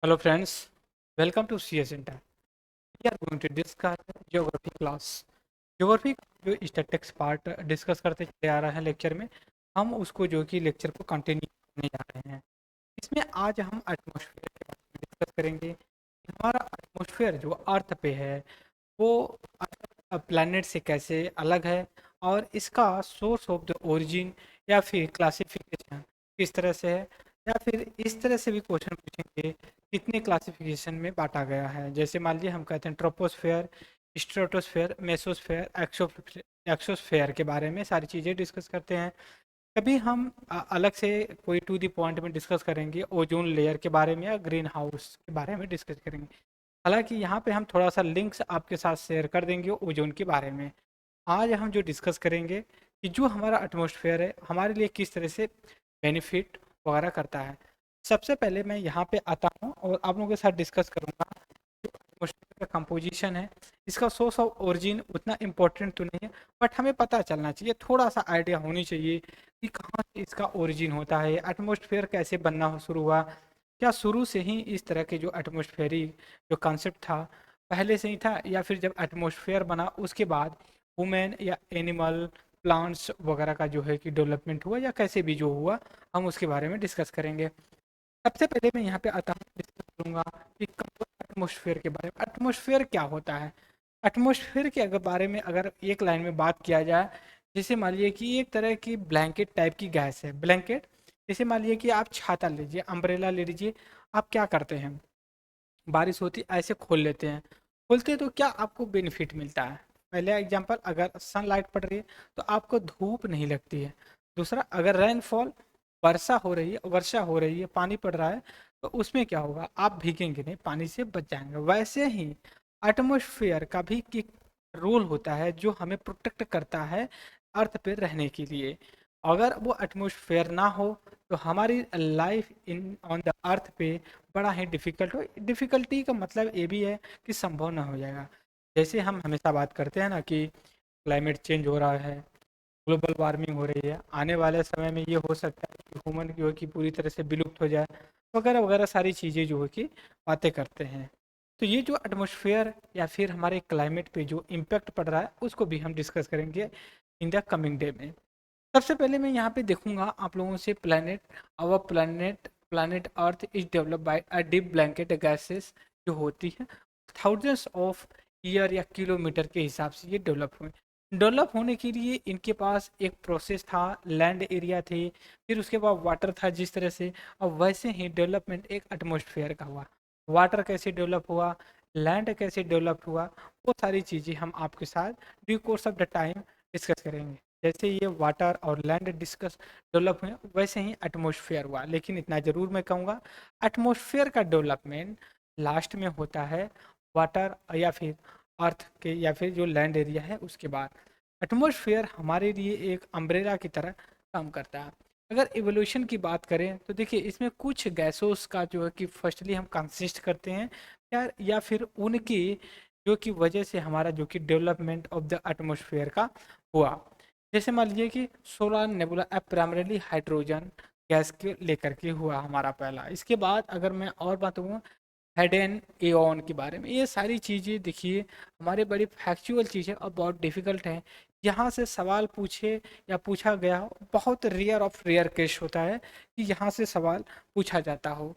Hello friends, welcome to CS Center. We are going to discuss geography class. Geography जो statics part discuss करते चले आ रहे हैं lecture में, हम उसको जो कि लेक्चर को कंटिन्यू करने जा रहे हैं। इसमें आज हम एटमॉस्फेयर के बारे में डिस्कस करेंगे। हमारा एटमॉस्फेयर जो अर्थ पे है वो प्लैनेट से कैसे अलग है और इसका सोर्स ऑफ द ओरिजिन या फिर क्लासिफिकेशन किस तरह से है, या फिर इस तरह से भी क्वेश्चन पूछेंगे कितने क्लासिफिकेशन में बांटा गया है। जैसे मान लीजिए हम कहते हैं ट्रोपोस्फेयर, स्ट्रेटोस्फेयर, मेसोस्फेयर, एक्सोस्फेयर के बारे में सारी चीज़ें डिस्कस करते हैं। कभी हम अलग से कोई टू दी पॉइंट में डिस्कस करेंगे ओजोन लेयर के बारे में या ग्रीन हाउस के बारे में डिस्कस करेंगे। हालांकि यहाँ पे हम थोड़ा सा लिंक्स आपके साथ शेयर कर देंगे ओजोन के बारे में। आज हम जो डिस्कस करेंगे कि जो हमारा एटमॉस्फेयर है हमारे लिए किस तरह से बेनिफिट वगैरह करता है। सबसे पहले मैं यहाँ पे आता हूँ और आप लोगों के साथ डिस्कस करूँगा जो एटमॉस्फेयर का कंपोजिशन है। इसका सोर्स ऑफ ओरिजिन उतना इम्पोर्टेंट तो नहीं है, बट हमें पता चलना चाहिए, थोड़ा सा आइडिया होनी चाहिए कि कहाँ से इसका ओरिजिन होता है, एटमॉस्फेयर कैसे बनना शुरू हुआ। क्या शुरू से ही इस तरह के जो एटमॉस्फेरिक जो कॉन्सेप्ट था पहले से ही था, या फिर जब एटमॉस्फेयर बना उसके बाद वुमेन या एनिमल प्लांट्स वगैरह का जो है कि डेवलपमेंट हुआ, या कैसे भी जो हुआ हम उसके बारे में डिस्कस करेंगे। सबसे पहले मैं यहाँ पे आता हूँ, डिस्कस करूँगा कि एटमॉस्फेयर के बारे में। एटमॉस्फेयर क्या होता है? एटमॉस्फेयर के अगर बारे में अगर एक लाइन में बात किया जाए, जैसे मान लीजिए कि एक तरह की ब्लैंकेट टाइप की गैस है। ब्लैंकेट जैसे मान लीजिए कि आप छाता लीजिए, अम्ब्रेला ले लीजिए। आप क्या करते हैं, बारिश होती ऐसे खोल लेते हैं। खोलते हैं तो क्या आपको बेनिफिट मिलता है? पहले एग्जांपल, अगर सनलाइट पड़ रही है तो आपको धूप नहीं लगती है। दूसरा, अगर रेनफॉल, वर्षा हो रही है, पानी पड़ रहा है, तो उसमें क्या होगा, आप भीगेंगे नहीं, पानी से बच जाएंगे। वैसे ही एटमॉस्फेयर का भी एक रोल होता है जो हमें प्रोटेक्ट करता है अर्थ पे रहने के लिए। अगर वो एटमॉस्फेयर ना हो तो हमारी life in on the earth पे बड़ा ही डिफ़िकल्ट हो। डिफ़िकल्टी का मतलब ये भी है कि संभव ना हो जाएगा। जैसे हम हमेशा बात करते हैं ना कि क्लाइमेट चेंज हो रहा है, ग्लोबल वार्मिंग हो रही है, आने वाले समय में ये हो सकता है कि ह्यूमन जो है कि पूरी तरह से विलुप्त हो जाए, वगैरह वगैरह सारी चीज़ें जो है कि बातें करते हैं। तो ये जो एटमॉस्फेयर या फिर हमारे क्लाइमेट पे जो इम्पैक्ट पड़ रहा है उसको भी हम डिस्कस करेंगे इन द कमिंग डे में। सबसे पहले मैं यहाँ पे देखूंगा आप लोगों से planet. Our planet earth is develop by a deep blanket gases जो होती है थाउजेंड्स ऑफ ईयर या किलोमीटर के हिसाब से ये डेवलप हुए। डेवलप होने के लिए इनके पास एक प्रोसेस था, लैंड एरिया थे, फिर उसके बाद वाटर था जिस तरह से। और वैसे ही डेवलपमेंट एक एटमॉस्फेयर का हुआ। वाटर कैसे डेवलप हुआ, लैंड कैसे डेवलप हुआ, वो सारी चीज़ें हम आपके साथ due course of the time discuss करेंगे। जैसे ये वाटर और लैंड डिस्कस डेवलप हुए वैसे ही एटमॉस्फेयर हुआ। लेकिन इतना ज़रूर मैं कहूँगा, एटमॉस्फेयर का डेवलपमेंट लास्ट में होता है वाटर या फिर अर्थ के या फिर जो लैंड एरिया है उसके बाद। एटमॉस्फेयर हमारे लिए एक अम्ब्रेला की तरह काम करता है। अगर इवोल्यूशन की बात करें तो देखिए इसमें कुछ गैसों का जो है कि फर्स्टली हम कंसिस्ट करते हैं, या फिर उनकी जो कि वजह से हमारा जो कि डेवलपमेंट ऑफ द एटमॉस्फेयर का हुआ। जैसे मान लीजिए कि solar nebula primarily hydrogen gas के लेकर के हुआ हमारा पहला। इसके बाद अगर मैं और बात करूँ हेडन एओन के बारे में, ये सारी चीज़ें देखिए हमारे बड़ी फैक्चुअल चीज़ें और बहुत डिफ़िकल्ट हैं। यहाँ से सवाल पूछे या पूछा गया हो, बहुत रेयर ऑफ रेयर केस होता है कि यहाँ से सवाल पूछा जाता हो।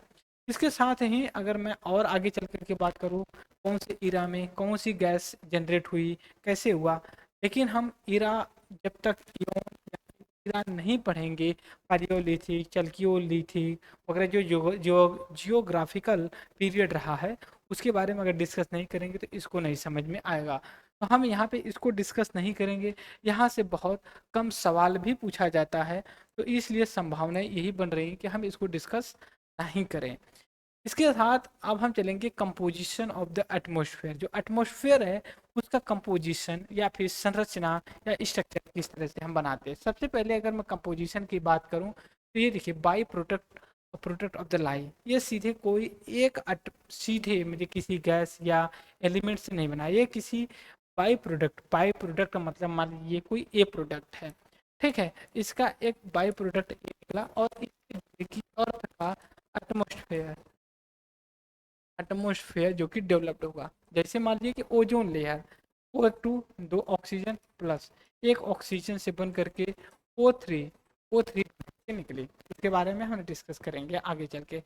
इसके साथ ही अगर मैं और आगे चल कर के बात करूँ कौन से इरा में कौन सी गैस जनरेट हुई, कैसे हुआ, लेकिन हम इरा जब तक इरा नहीं पढ़ेंगे, पालियोलिथिक, चल्कियोलिथिक वगैरह जो जियोग्राफिकल पीरियड रहा है उसके बारे में अगर डिस्कस नहीं करेंगे तो इसको नहीं समझ में आएगा। तो हम यहाँ पे इसको डिस्कस नहीं करेंगे। यहाँ से बहुत कम सवाल भी पूछा जाता है, तो इसलिए संभावनाएं यही बन रही है कि हम इसको डिस्कस नहीं करें। इसके साथ अब हम चलेंगे कंपोजिशन ऑफ द एटमॉस्फेयर। जो एटमॉस्फेयर है उसका कंपोजिशन या फिर संरचना या स्ट्रक्चर किस तरह से हम बनाते हैं। सबसे पहले अगर मैं कंपोजिशन की बात करूं तो ये देखिए by product product of the line, ये सीधे कोई एक सीधे मुझे किसी गैस या एलिमेंट से नहीं बना, ये किसी बाई प्रोडक्ट मतलब मान लीजिए कोई ए प्रोडक्ट है, ठीक है, इसका एक बाई प्रोडक्ट निकला और इसकी और था एटमॉस्फेयर। एटमोसफेयर जो कि डेवलप्ड होगा। जैसे मान लीजिए कि ओजोन लेयर, O2 दो ऑक्सीजन प्लस एक ऑक्सीजन से बन करके O3 निकली। इसके बारे में हम डिस्कस करेंगे आगे चल के।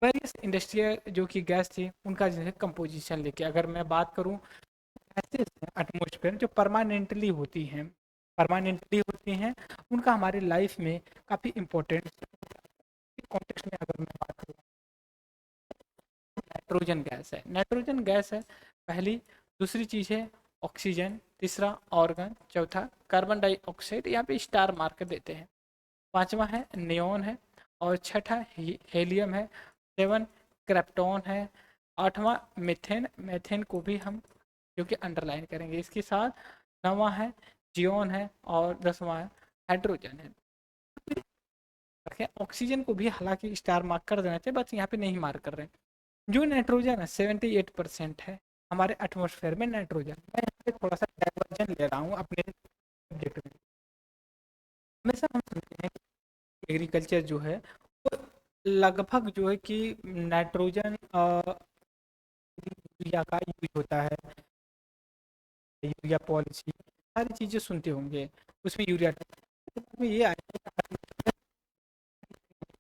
वेरियस इंडस्ट्रियल जो कि गैस थी उनका जो है कंपोजिशन लेके अगर मैं बात करूं, गैसेस एटमोसफेयर जो परमानेंटली होती हैं उनका हमारे लाइफ में काफ़ी इम्पोर्टेंट कॉन्टेक्स्ट में अगर मैं बात करूँ, नाइट्रोजन गैस है पहली। दूसरी चीज़ है ऑक्सीजन, तीसरा ऑर्गन, चौथा कार्बन डाइऑक्साइड, यहाँ पे स्टार मार्क देते हैं। पांचवा है नियोन है, और छठा हेलियम है, सेवन क्रेप्टॉन है, आठवां मीथेन, मीथेन को भी हम जो कि अंडरलाइन करेंगे इसके साथ। नवा है जियोन है, और दसवां है हाइड्रोजन है। ऑक्सीजन को भी हालांकि स्टार मार्क कर देना चाहिए, बस यहाँ पे नहीं मार्क कर रहे हैं। जो नाइट्रोजन है 78% है हमारे एटमोसफेयर में नाइट्रोजन। मैं यहाँ पे थोड़ा सा डाइवर्जन ले रहा हूँ अपने सब्जेक्ट में। हमेशा हम सुनते हैं कि एग्रीकल्चर जो है वो लगभग जो है कि नाइट्रोजन यूरिया का यूज होता है, यूरिया पॉलिसी सारी चीज़ें सुनते होंगे, उसमें यूरिया में ये आया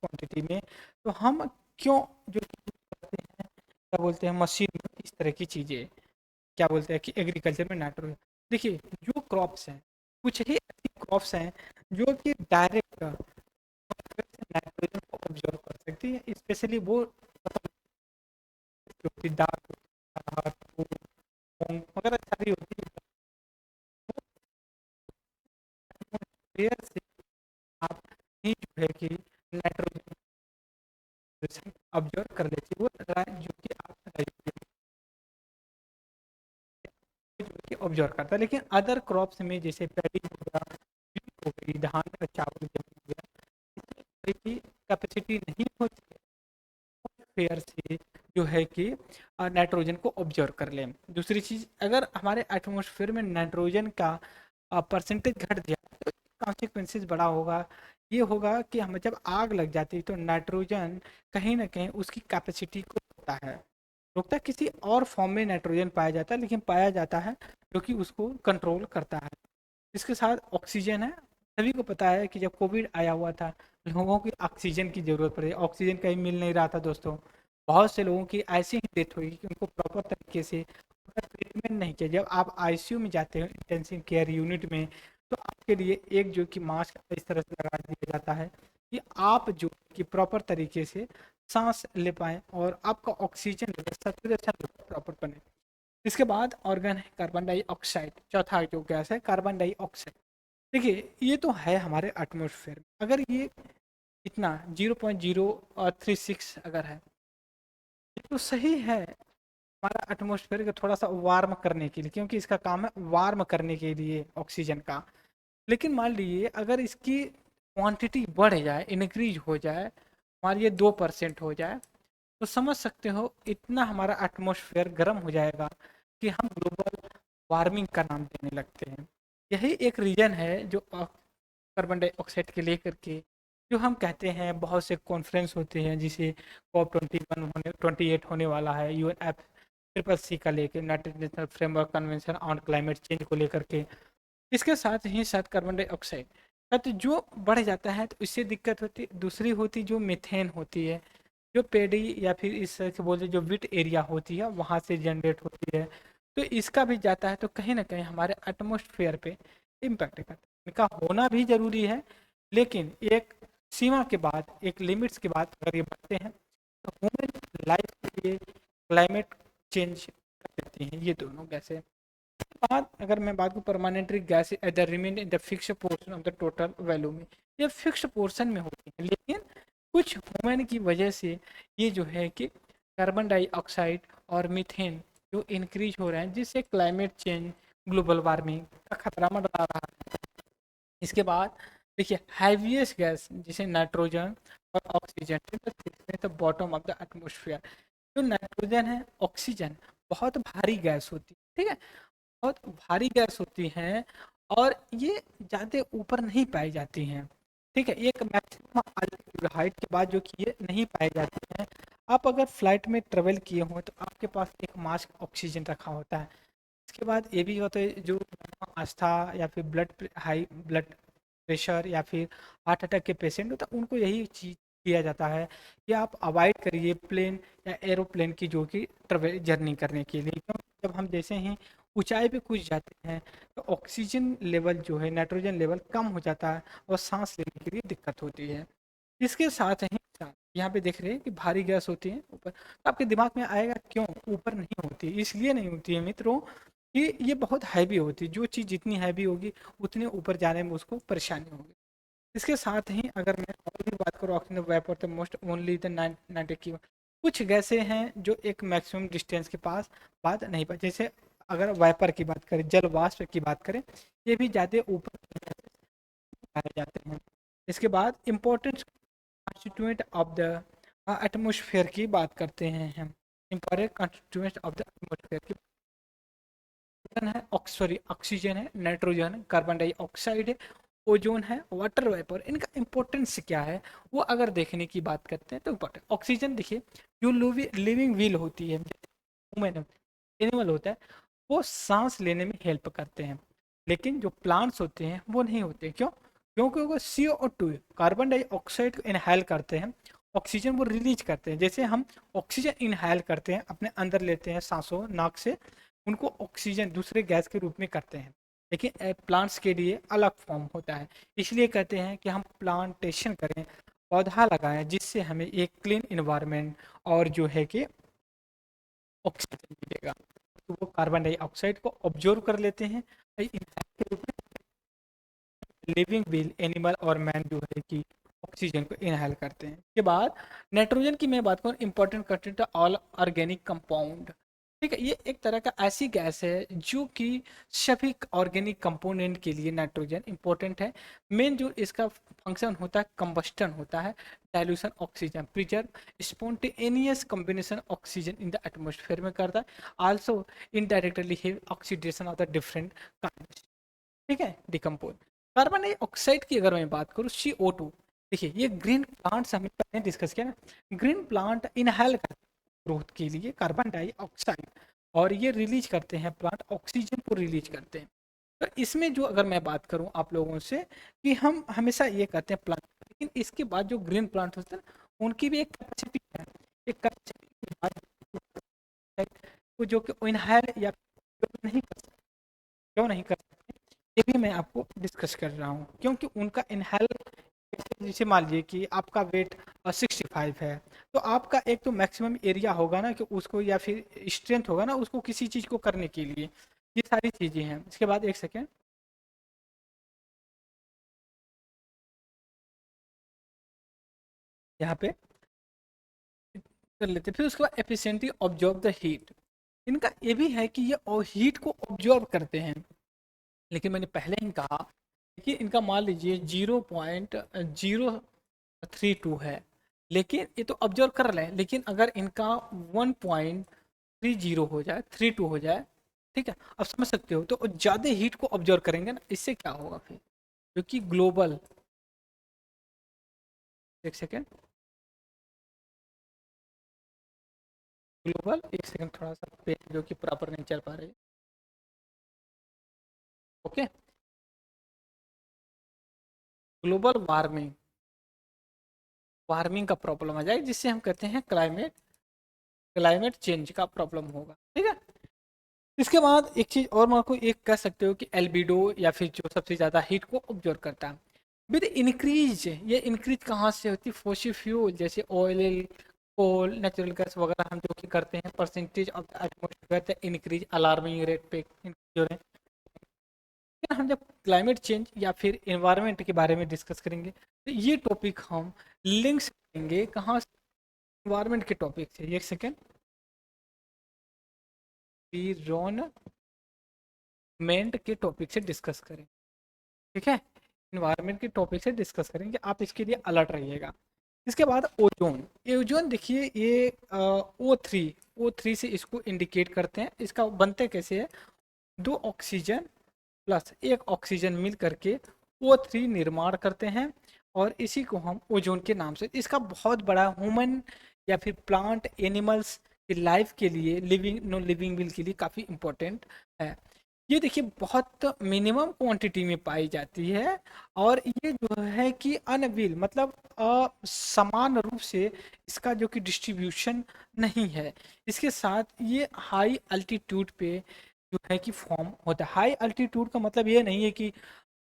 क्वांटिटी में। तो हम क्यों जो करते हैं, क्या बोलते हैं, मशीन इस तरह की चीज़ें, क्या बोलते हैं कि एग्रीकल्चर में नाइट्रोजन। देखिए जो क्रॉप्स हैं, कुछ ही ऐसी क्रॉप्स हैं जो कि डायरेक्ट नाइट्रोजन को ऑब्जर्व कर सकती है, स्पेशली वो जो कि दाल वगैरह सारी होती है। एयर से आप ही जो है कि नाइट्रोजन ऑब्जर्व कर लेती है, वो जो कि आप ऑब्जर्व करता है। लेकिन अदर क्रॉप्स में जैसे पैडी हो गया, wheat हो गई, धान का चावल हो गया, की कैपेसिटी नहीं होती फेयर से जो है कि नाइट्रोजन को ऑब्जर्व कर लें। दूसरी चीज़, अगर हमारे एटमॉस्फेयर में नाइट्रोजन का परसेंटेज घट गया तो कॉन्सिक्वेंसेस बड़ा होगा। ये होगा कि हमें जब आग लग जाती है तो नाइट्रोजन कहीं ना कहीं उसकी कैपेसिटी को रोकता है, किसी और फॉर्म में नाइट्रोजन पाया जाता है, लेकिन पाया जाता है जो कि उसको कंट्रोल करता है। इसके साथ ऑक्सीजन है। सभी को पता है कि जब कोविड आया हुआ था लोगों की ऑक्सीजन की ज़रूरत पड़ी, ऑक्सीजन कहीं मिल नहीं रहा था दोस्तों। बहुत से लोगों की ऐसी ही डेथ हुई कि उनको प्रॉपर तरीके से ट्रीटमेंट नहीं किया। जब आप आईसीयू में जाते हो, इंटेंसिव केयर यूनिट में, तो आपके लिए एक जो कि मास्क इस तरह से लगा दिया जाता है कि आप जो कि प्रॉपर तरीके से सांस ले पाएँ और आपका ऑक्सीजन सैचुरेशन प्रॉपर बने। इसके बाद ऑर्गन है कार्बन डाइऑक्साइड, चौथा जो गैस है कार्बन डाइऑक्साइड। देखिए ये तो है हमारे एटमॉस्फेयर में, अगर ये इतना 0.036 अगर है तो सही है हमारा एटमॉस्फेयर को थोड़ा सा वार्म करने के लिए, क्योंकि इसका काम है वार्म करने के लिए ऑक्सीजन का। लेकिन मान लीजिए अगर इसकी क्वांटिटी बढ़ जाए, इंक्रीज हो जाए, मान लीजिए 2% हो जाए, तो समझ सकते हो इतना हमारा एटमॉस्फेयर गर्म हो जाएगा कि हम ग्लोबल वार्मिंग का नाम देने लगते हैं। यही एक रीज़न है जो कार्बन डाइऑक्साइड के लेकर के जो हम कहते हैं बहुत से कॉन्फ्रेंस होते हैं, जिसे COP 21 होने वाला है, UNFCCC का लेकर, United national framework convention on climate change को लेकर के। इसके साथ ही साथ कार्बन डाइऑक्साइड तो जो बढ़ जाता है तो इससे दिक्कत होती है। दूसरी होती जो मीथेन होती है, जो पेड़ी या फिर इस तरह से बोलते जो विट एरिया होती है वहाँ से जनरेट होती है, तो इसका भी जाता है तो कहीं ना कहीं हमारे एटमॉस्फेयर पे इम्पैक्ट करता है। इनका होना भी ज़रूरी है, लेकिन एक सीमा के बाद, एक लिमिट्स के बाद अगर ये बढ़ते हैं तो ह्यूमन लाइफ के लिए क्लाइमेट चेंज कर देती हैं ये दोनों गैसें। बाद अगर मैं बात करूँ permanently gas at remain in the fix portion of the total value में, ये फिक्स पोर्शन में होती है, लेकिन कुछ ह्यूमन की वजह से ये जो है कि कार्बन डाइऑक्साइड और मीथेन जो इंक्रीज हो रहे हैं, जिससे क्लाइमेट चेंज, ग्लोबल वार्मिंग का खतरा मंडरा रहा है। इसके बाद देखिए हैवीएस्ट गैस जिसे नाइट्रोजन और oxygen the bottom of the atmosphere. जो नाइट्रोजन है, ऑक्सीजन बहुत भारी गैस होती है, ठीक है, बहुत भारी गैस होती हैं और ये ज़्यादा ऊपर नहीं पाई जाती हैं, ठीक है। एक मैक्सिमम हाइट के बाद जो कि ये नहीं पाई जाती हैं, आप अगर फ्लाइट में ट्रेवल किए हों तो आपके पास एक मास्क ऑक्सीजन रखा होता है। इसके बाद ये भी होता है जो आस्था या फिर हाई ब्लड प्रेशर या फिर हार्ट अटैक के पेशेंट होता है, उनको यही चीज़ किया जाता है कि आप अवॉइड करिए प्लेन या एरोप्लेन की जो कि ट्रेवल जर्नी करने के लिए, क्योंकि जब हम जैसे ही ऊंचाई पे कुछ जाते हैं तो ऑक्सीजन लेवल जो है, नाइट्रोजन लेवल कम हो जाता है और सांस लेने के लिए दिक्कत होती है। इसके साथ ही साथ यहाँ पे देख रहे हैं कि भारी गैस होती है ऊपर, तो आपके दिमाग में आएगा क्यों ऊपर नहीं होती, इसलिए नहीं होती है मित्रों कि ये बहुत हैवी होती है। जो चीज़ जितनी हैवी होगी उतने ऊपर जाने में उसको परेशानी होगी। इसके साथ ही अगर मैं और भी बात करूँ, oxygen vapour the most only the 90 की, कुछ गैसें हैं जो एक मैक्सिमम डिस्टेंस के पास बात नहीं पा, जैसे अगर वाइपर की बात करें, जल वाष्प की बात करें, ये भी ज़्यादा ऊपर पाए जाते हैं। इसके बाद important constituent of the atmosphere की बात करते हैं हम। Important constituent of the atmosphere की है, सॉरी ऑक्सीजन है, नाइट्रोजन है, कार्बन डाइऑक्साइड है, ओजोन है, वाटर वेपर। इनका इंपॉर्टेंस क्या है वो अगर देखने की बात करते हैं तो इम्पोर्टेंट ऑक्सीजन देखिए, जो लिविंग व्हील होती है, ह्यूमन एनिमल होता है, वो सांस लेने में हेल्प करते हैं, लेकिन जो प्लांट्स होते हैं वो नहीं होते। क्यों? क्योंकि वो CO2 कार्बन डाइऑक्साइड को इनहेल करते हैं, ऑक्सीजन वो रिलीज करते हैं। जैसे हम ऑक्सीजन इनहेल करते हैं, अपने अंदर लेते हैं सांसों नाक से, उनको ऑक्सीजन दूसरे गैस के रूप में करते हैं, लेकिन प्लांट्स के लिए अलग फॉर्म होता है। इसलिए कहते हैं कि हम प्लांटेशन करें, पौधा लगाएं, जिससे हमें एक क्लीन इन्वायरमेंट और जो है कि ऑक्सीजन मिलेगा। तो वो कार्बन डाइऑक्साइड को ऑब्जर्व कर लेते हैं के रूप में, लिविंग विल एनिमल और मैन जो है कि ऑक्सीजन को इनहेल करते हैं। के बाद नाइट्रोजन की मैं बात करूँ, important constituent all organic compound. ठीक है, ये एक तरह का ऐसी गैस है जो कि सभी ऑर्गेनिक कंपोनेंट के लिए नाइट्रोजन इंपॉर्टेंट है। मेन जो इसका फंक्शन होता है कंबस्टन होता है, dilution oxygen, preserve spontaneous combination oxygen in the atmosphere में करता है, आल्सो इनडायरेक्टली है oxidation of the different kind. ठीक है, डिकम्पोज। कार्बन डाइऑक्साइड की अगर मैं बात करूँ, CO2, देखिए ये ग्रीन प्लांट्स हमने पहले डिस्कस किया ना, ग्रीन प्लांट इनहेल करते हैं ग्रोथ के लिए कार्बन डाइऑक्साइड, और ये रिलीज करते हैं, प्लांट ऑक्सीजन को रिलीज करते हैं। तो इसमें जो अगर मैं बात करूं आप लोगों से कि हम हमेशा ये कहते हैं प्लांट, लेकिन इसके बाद जो ग्रीन प्लांट होते हैं उनकी भी एक कैपेसिटी है, एक कैपेसिटी जो कि इनहेल या नहीं कर सकते। क्यों नहीं कर सकते, ये भी मैं आपको डिस्कस कर रहा हूँ, क्योंकि उनका इनहेल, जैसे मान लीजिए कि आपका वेट 65 है, तो आपका एक तो मैक्सिमम एरिया होगा ना कि उसको, या फिर स्ट्रेंथ होगा ना उसको किसी चीज़ को करने के लिए, ये सारी चीज़ें हैं। इसके बाद एक सेकेंड यहाँ पे कर लेते, फिर उसके बाद एफिशिएंटली ऑब्जॉर्व द हीट। इनका ये भी है कि ये हीट को ऑब्जॉर्व करते हैं, लेकिन मैंने पहले ही कहा कि इनका मान लीजिए 0.032 है, लेकिन ये तो ऑब्जर्व कर रहे हैं, लेकिन अगर इनका 1.30 हो जाए, 32 हो जाए, ठीक है, अब समझ सकते हो, तो ज़्यादा हीट को ऑब्जर्व करेंगे ना, इससे क्या होगा फिर, क्योंकि ग्लोबल, एक सेकेंड, ग्लोबल, एक सेकेंड, थोड़ा सा पेज जो कि प्रॉपर नहीं चल पा रही, ओके, ग्लोबल वार्मिंग, वार्मिंग का प्रॉब्लम आ जाए, जिससे हम कहते हैं क्लाइमेट, क्लाइमेट चेंज का प्रॉब्लम होगा। ठीक है, इसके बाद एक चीज और मैं आपको एक कह सकते हो कि एल्बिडो, या फिर जो सबसे ज्यादा हीट को ऑब्जर्व करता है विद इंक्रीज, ये इंक्रीज कहाँ से होती है, फॉसिल फ्यूल जैसे ऑयल, कोल, नेचुरल गैस वगैरह हम जो कि करते हैं, percentage of atmosphere increase alarming rate पे इंक्रीज हो रहे हैं। फिर हम जब क्लाइमेट चेंज या फिर एनवायरनमेंट के बारे में डिस्कस करेंगे, तो ये टॉपिक हम लिंक्स करेंगे कहाँ से, एनवायरनमेंट के टॉपिक से। एक सेकेंड, एनवायरनमेंट के टॉपिक से डिस्कस करें, ठीक है, इन्वायरमेंट के टॉपिक से डिस्कस करेंगे, आप इसके लिए अलर्ट रहिएगा। इसके बाद ओजोन, ओजोन देखिए ये O3 से इसको इंडिकेट करते हैं। इसका बनते कैसे है, दो ऑक्सीजन प्लस एक ऑक्सीजन मिल करके O3 निर्माण करते हैं, और इसी को हम ओजोन के नाम से, इसका बहुत बड़ा ह्यूमन या फिर प्लांट एनिमल्स की लाइफ के लिए, लिविंग नॉन लिविंग विल के लिए काफ़ी इम्पोर्टेंट है। ये देखिए बहुत मिनिमम क्वांटिटी में पाई जाती है, और ये जो है कि अनविल मतलब समान रूप से इसका जो कि डिस्ट्रीब्यूशन नहीं है। इसके साथ ये हाई अल्टीट्यूड पे जो है कि फॉर्म होता है। हाई अल्टीट्यूड का मतलब ये नहीं है कि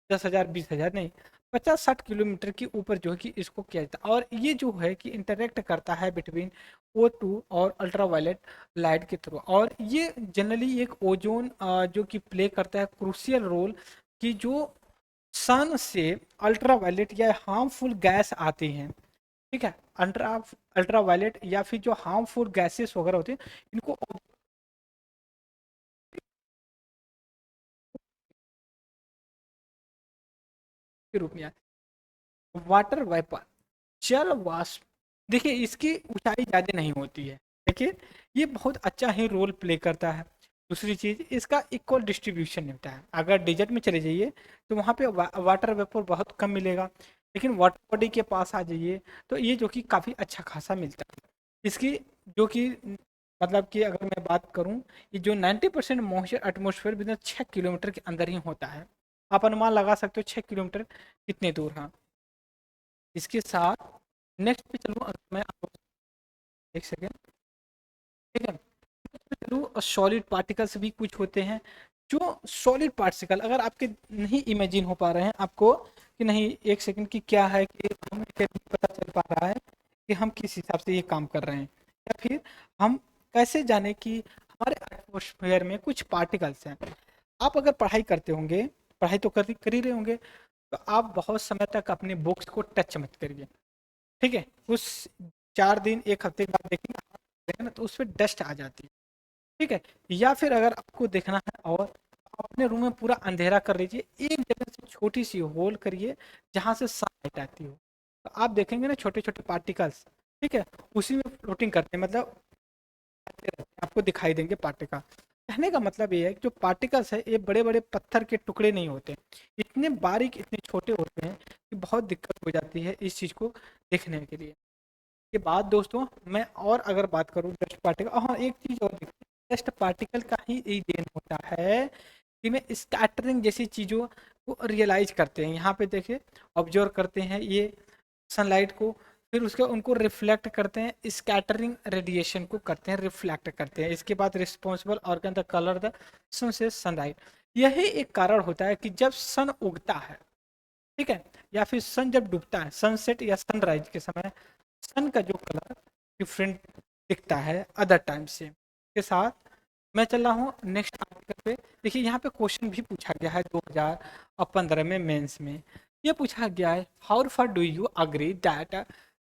10,000 20,000 नहीं, 50-60 किलोमीटर के ऊपर जो है कि इसको किया जाता है, और ये जो है कि इंटरेक्ट करता है बिटवीन O2 और अल्ट्रावायलेट लाइट के थ्रू। और ये जनरली एक ओजोन जो कि प्ले करता है क्रूशियल रोल, कि जो सन से अल्ट्रावायलेट या हार्मफुल गैस आती हैं, ठीक है, अल्ट्रावायलेट या फिर जो हार्मफुल गैसेस वगैरह होते हैं, इनको के रूप में वाटर वेपर, जल वाष्प। देखिए इसकी ऊंचाई ज़्यादा नहीं होती है, देखिए ये बहुत अच्छा ही रोल प्ले करता है। दूसरी चीज़, इसका इक्वल डिस्ट्रीब्यूशन होता है। अगर डेजर्ट में चले जाइए तो वहाँ पे वाटर वेपर बहुत कम मिलेगा, लेकिन वाटर बॉडी के पास आ जाइए तो ये जो कि काफ़ी अच्छा खासा मिलता है। इसकी जो कि मतलब कि अगर मैं बात करूँ, ये जो 90% मॉइस्चर एटमोसफेयर विद 6 किलोमीटर के अंदर ही होता है। आप अनुमान लगा सकते हो 6 किलोमीटर कितने दूर है। इसके साथ नेक्स्ट पे चलूँ, अगर मैं आपको एक सेकेंड, ठीक है, चलूँ, सॉलिड पार्टिकल्स भी कुछ होते हैं। जो सॉलिड पार्टिकल अगर आपके नहीं इमेजिन हो पा रहे हैं आपको कि नहीं, एक सेकेंड की क्या है कि हमें कैसे पता चल पा रहा है कि हम किस हिसाब से ये काम कर रहे हैं, या फिर हम कैसे जाने कि हमारे एटमोसफेयर में कुछ पार्टिकल्स हैं। आप अगर पढ़ाई करते होंगे, पढ़ाई तो कर ही रहे होंगे, तो आप बहुत समय तक अपने बुक्स को टच मत करिए, ठीक है। उस 4 दिन 1 हफ्ते के बाद देखेंगे ना, तो उस पर डस्ट आ जाती है, ठीक है। या फिर अगर आपको देखना है, और अपने रूम में पूरा अंधेरा कर लीजिए, एक जगह से छोटी सी होल करिए जहां से सनलाइट आती हो, तो आप देखेंगे ना छोटे छोटे पार्टिकल्स, ठीक है, उसी में फ्लोटिंग करते हैं, मतलब आपको दिखाई देंगे पार्टिकल। कहने का मतलब ये है कि जो पार्टिकल्स है ये बड़े बड़े पत्थर के टुकड़े नहीं होते, इतने बारीक इतने छोटे होते हैं कि बहुत दिक्कत हो जाती है इस चीज़ को देखने के लिए। के बाद दोस्तों, मैं और अगर बात करूँ डस्ट पार्टिकल, हाँ एक चीज़ और देखिए, डस्ट पार्टिकल का ही एक देन होता है कि मैं स्कैटरिंग जैसी चीज़ों को रियलाइज करते हैं। यहाँ पे देखिए, ऑब्जर्व करते हैं ये सनलाइट को, फिर उसके उनको रिफ्लेक्ट करते हैं, स्कैटरिंग रेडिएशन को करते हैं, रिफ्लेक्ट करते हैं। इसके बाद responsible organ the colour the sun से सनलाइट। यही एक कारण होता है कि जब सन उगता है, ठीक है, या फिर सन जब डूबता है, सनसेट या सनराइज के समय सन का जो कलर डिफरेंट दिखता है अदर टाइम से। के साथ मैं चल रहा हूँ नेक्स्ट आर्टिकल पे। देखिए यहाँ पे क्वेश्चन भी पूछा गया है 2015 में मेंस में। ये पूछा गया है, how far do you agree that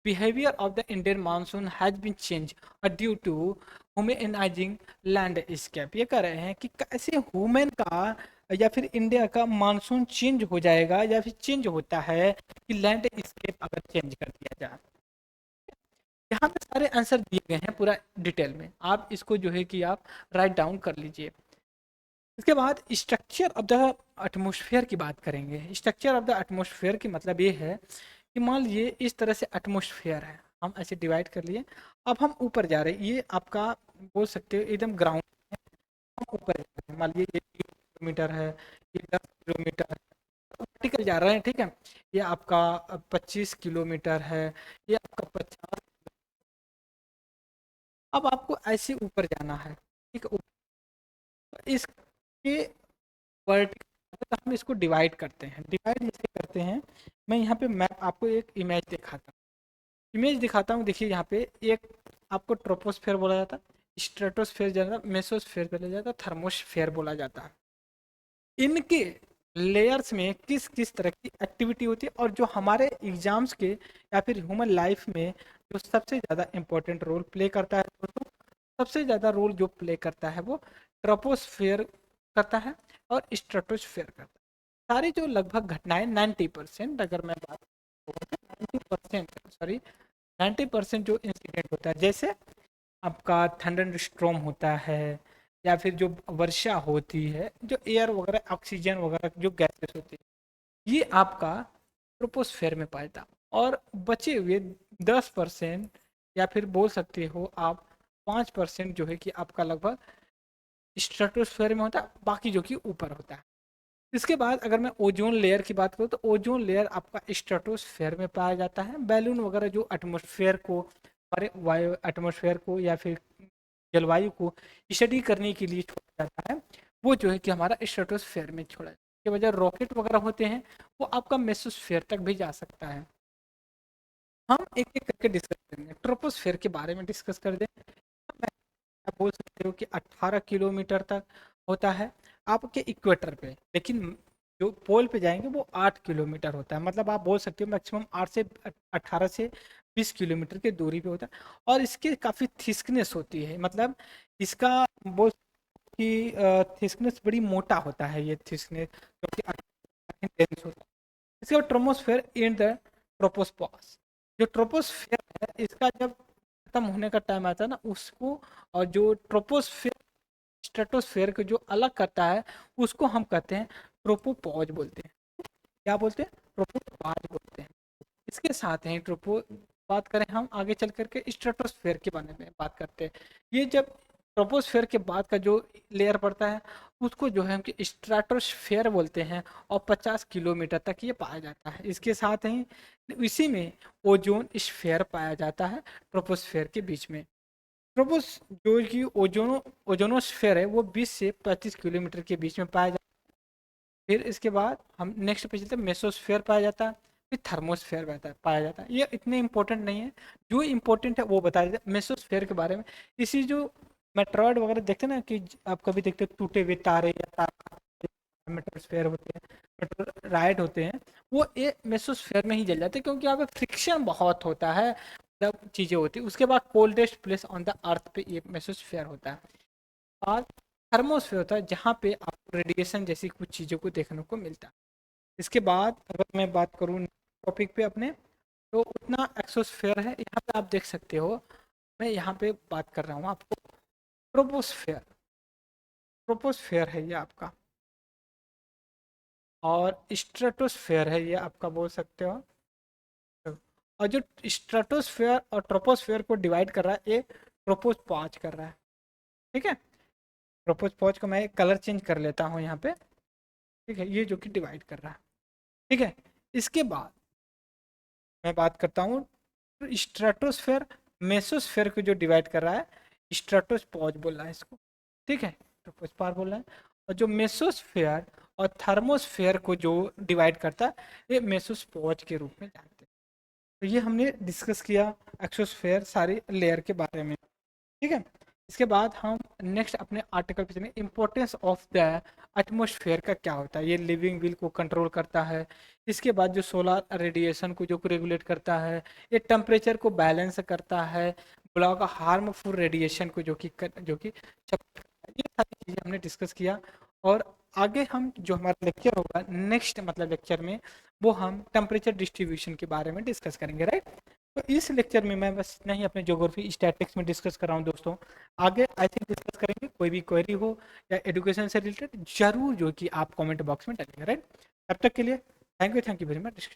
behaviour of the Indian monsoon has been change due to humanising landscape. ये कह रहे हैं कि कैसे ह्यूमन का या फिर इंडिया का मानसून चेंज हो जाएगा, या फिर चेंज होता है कि लैंडस्केप अगर चेंज कर दिया जाए। यहाँ पे सारे आंसर दिए गए हैं पूरा डिटेल में, आप इसको जो है कि आप राइट डाउन कर लीजिए। इसके बाद स्ट्रक्चर ऑफ द एटमॉस्फेयर की बात करेंगे। स्ट्रक्चर ऑफ द एटमॉस्फेयर की मतलब ये है कि मान लीजिए इस तरह से एटमॉस्फेयर है, हम ऐसे डिवाइड कर लिए। अब हम ऊपर जा रहे हैं, ये आपका बोल सकते हो एकदम ग्राउंड है, हम ऊपर जा रहे हैं, मान लीजिए ये 3 किलोमीटर है, ये 10 किलोमीटर है, वर्टिकल जा रहे हैं, ठीक है। ये आपका 25 किलोमीटर है, ये आपका 50। अब आपको ऐसे ऊपर जाना है, ठीक है। इसके वर्टिकल हम इसको डिवाइड करते हैं, डिवाइड जैसे करते हैं, मैं यहाँ पे मैप आपको एक इमेज दिखाता हूँ, इमेज दिखाता हूँ। देखिए यहाँ पे एक आपको ट्रोपोस्फेयर बोला जाता है, स्ट्रेटोस्फेयर जाता, मेसोस्फेयर बोला जाता है, थर्मोस्फेयर बोला जाता है। इनके लेयर्स में किस किस तरह की एक्टिविटी होती है, और जो हमारे एग्जाम्स के या फिर ह्यूमन लाइफ में जो सबसे ज़्यादा इंपॉर्टेंट रोल प्ले करता है दोस्तों, सबसे ज़्यादा रोल जो प्ले करता है वो ट्रोपोस्फेयर करता है और स्ट्रेटोस्फेयर करता है। सारी जो लगभग घटनाएं 90%, अगर मैं बात करूँ 90%, सॉरी 90% जो इंसिडेंट होता है, जैसे आपका थंडर स्ट्रॉम होता है, या फिर जो वर्षा होती है, जो एयर वगैरह ऑक्सीजन वगैरह जो गैसेस होती है, ये आपका ट्रोपोस्फेयर में पाया था। और बचे हुए 10% या फिर बोल सकते हो आप 5% जो है कि आपका लगभग स्ट्रेटोस्फेयर में होता है, बाकी जो कि ऊपर होता है। इसके बाद अगर मैं ओजोन लेयर की बात करूँ तो ओजोन लेयर आपका स्ट्रेटोस्फेयर में पाया जाता है। बैलून वगैरह जो एटमॉस्फेयर को, हमारे वायु एटमॉस्फेयर को या फिर जलवायु को स्टडी करने के लिए छोड़ा जाता है, वो जो है कि हमारा स्ट्रेटोस्फेयर में छोड़ा जाता है। इसके वजह रॉकेट वगैरह होते हैं वो आपका मेसोस्फेयर तक भी जा सकता है। हम एक एक करके डिस्कस करेंगे। ट्रोपोस्फेयर के बारे में डिस्कस कर दें। आप बोल सकते हो कि 18 किलोमीटर तक होता है आपके इक्वेटर पे, लेकिन जो पोल पे जाएंगे वो 8 किलोमीटर होता है। मतलब आप बोल सकते हो मैक्सिमम 8 से 18 से 20 किलोमीटर की दूरी पे होता है। और इसकी काफ़ी थिकनेस होती है, मतलब इसका बोल कि थिकनेस बड़ी मोटा होता है ये थिकनेस, जो कि डेंस होता है। इसके बाद ट्रोपोस्फेयर इन द ट्रोपोस्फियर, जो ट्रोपोस्फेयर है इसका जब खत्म होने का टाइम आता है ना उसको, और जो ट्रोपोस्फेयर स्ट्रेटोस्फेयर को जो अलग करता है उसको हम कहते हैं ट्रोपोपॉज बोलते हैं। क्या बोलते हैं? ट्रोपोपॉज बोलते हैं। इसके साथ ही ट्रोपो बात करें हम आगे चल करके स्ट्रेटोस्फेयर के बारे में बात करते हैं। ये जब ट्रोपोस्फेयर के बाद का जो लेयर पड़ता है उसको जो है हम स्ट्रेटोस्फेयर बोलते हैं, और 50 किलोमीटर तक ये पाया जाता है। इसके साथ ही इसी में ओजोन स्फेयर पाया जाता है ट्रोपोस्फेयर के बीच में। ट्रोपोस जो कि ओजोनोस्फेयर है वो 20 से 35 किलोमीटर के बीच में पाया जाता है। फिर इसके बाद हम नेक्स्ट पे चलते हैं, मेसोस्फेयर पाया जाता है, फिर थर्मोस्फेयर पाया जाता है। ये इतने इंपॉर्टेंट नहीं है, जो इंपॉर्टेंट है वो बताया जाता है मेसोस्फेयर के बारे में। इसी जो मेट्रॉइड वगैरह देखते हैं ना कि आप कभी देखते हो टूटे हुए तारे या तारे मेट्रोस्फेयर होते हैं, मेट्रोराइड होते हैं, वो ये मेसोस्फेयर में ही जल जाते हैं क्योंकि यहाँ पे फ्रिक्शन बहुत होता है, मतलब चीज़ें होती है। उसके बाद coldest place on the earth पे ये मेसोस्फेयर होता है। और थर्मोस्फेयर होता है जहाँ पे आपको रेडिएशन जैसी कुछ चीज़ों को देखने को मिलता है। इसके बाद अगर मैं बात करूँ टॉपिक पे अपने, तो उतना एक्सोस्फेयर है। यहाँ पे आप देख सकते हो, मैं यहाँ पे बात कर रहा हूँ आपको ट्रोपोस्फेयर। ट्रोपोस्फेयर है ये आपका, और स्ट्रेटोस्फेयर है ये आपका, बोल सकते हो। और जो स्ट्रेटोस्फेयर और ट्रोपोस्फेयर को डिवाइड कर रहा है ये ट्रोपोस्पॉज कर रहा है। ठीक है, ट्रोपोस्पॉज को मैं कलर चेंज कर लेता हूँ यहाँ पे। ठीक है, ये जो कि डिवाइड कर रहा है। ठीक है, इसके बाद मैं बात करता हूँ स्ट्रेटोस्फेयर मेसोस्फेयर को जो डिवाइड कर रहा है, स्ट्रेटोस्पॉज बोल रहा है इसको। ठीक है, ट्रोपोस्फेयर बोल रहा है। और जो मेसोस्फेयर और थर्मोस्फेयर को जो डिवाइड करता है ये मेसोस्पॉज के रूप में जानते हैं। तो ये हमने डिस्कस किया एक्सोस्फेयर सारी लेयर के बारे में। ठीक है, इसके बाद हम नेक्स्ट अपने आर्टिकल पे चलेंगे, इम्पोर्टेंस ऑफ द एटमॉस्फेयर का क्या होता है। ये लिविंग विल को कंट्रोल करता है। इसके बाद जो सोलर रेडिएशन को जो रेगुलेट करता है, ये टेम्परेचर को बैलेंस करता है, ब्लॉक हार्मफुल रेडिएशन को ये सारी चीज़ें हमने डिस्कस किया। और आगे हम जो हमारा लेक्चर होगा नेक्स्ट मतलब लेक्चर में, वो हम टेम्परेचर डिस्ट्रीब्यूशन के बारे में डिस्कस करेंगे, राइट। तो इस लेक्चर में मैं बस इतना ही अपने ज्योग्राफी स्टैटिक्स में डिस्कस कर रहा हूँ दोस्तों। आगे आई थिंक डिस्कस करेंगे, कोई भी क्वेरी हो या एजुकेशन से रिलेटेड जरूर जो कि आप कमेंट बॉक्स में डालिएगा, राइट। तब तक के लिए थैंक यू वेरी मच।